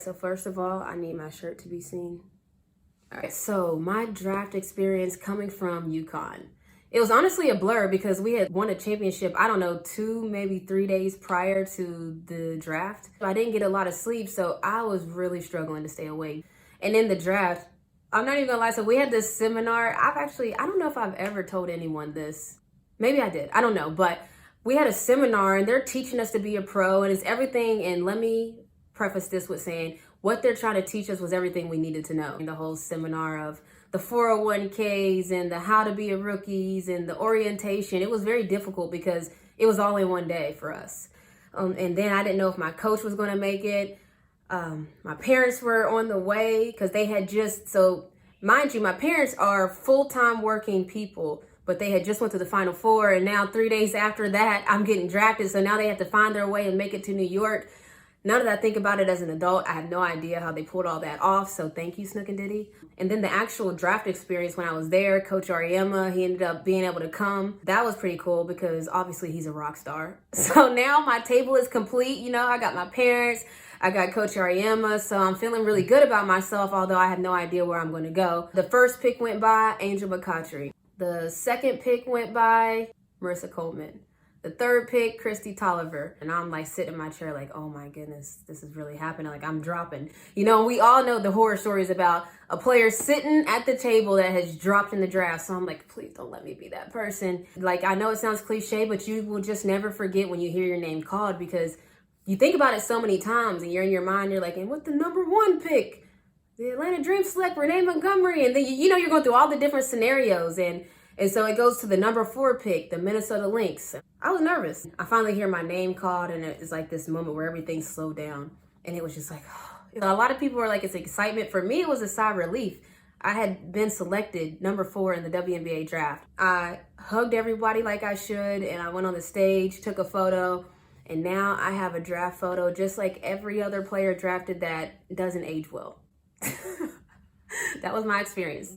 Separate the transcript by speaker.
Speaker 1: So first of all, I need my shirt to be seen. All right, so my draft experience coming from UConn. It was honestly a blur because we had won a championship, I don't know, 2, maybe 3 days prior to the draft. I didn't get a lot of sleep, so I was really struggling to stay awake. And in the draft, I'm not even gonna lie, so we had this seminar. I don't know if I've ever told anyone this. Maybe I did, I don't know, but we had a seminar and they're teaching us to be a pro and it's everything. And let me preface this with saying what they're trying to teach us was everything we needed to know. The whole seminar of the 401ks and the how to be a rookies and the orientation. It was very difficult because it was all in one day for us. And then I didn't know if my coach was going to make it. My parents were on the way because they had so mind you, my parents are full-time working people, but they had just went to the Final Four. And now 3 days after that, I'm getting drafted. So now they have to find their way and make it to New York. Now that I think about it as an adult, I have no idea how they pulled all that off. So thank you, Snook and Diddy. And then the actual draft experience when I was there, Coach Ariema, he ended up being able to come. That was pretty cool because obviously he's a rock star. So now my table is complete. You know, I got my parents, I got Coach Ariema. So I'm feeling really good about myself, although I have no idea where I'm going to go. The first pick went by Angel McCoughtry. The second pick went by Marissa Coleman. The third pick, Christy Tolliver. And I'm like sitting in my chair like, oh my goodness, this is really happening. Like I'm dropping. You know, we all know the horror stories about a player sitting at the table that has dropped in the draft. So I'm like, please don't let me be that person. Like, I know it sounds cliche, but you will just never forget when you hear your name called because you think about it so many times and you're in your mind, you're like, and what the number 1 pick? The Atlanta Dream select Renee Montgomery. And then, you know, you're going through all the different scenarios. And so it goes to the number 4 pick, the Minnesota Lynx. I was nervous. I finally hear my name called and it's like this moment where everything slowed down. And it was just like, oh. A lot of people were like, it's excitement. For me, it was a sigh of relief. I had been selected number 4 in the WNBA Draft. I hugged everybody like I should and I went on the stage, took a photo. And now I have a draft photo just like every other player drafted that doesn't age well. That was my experience.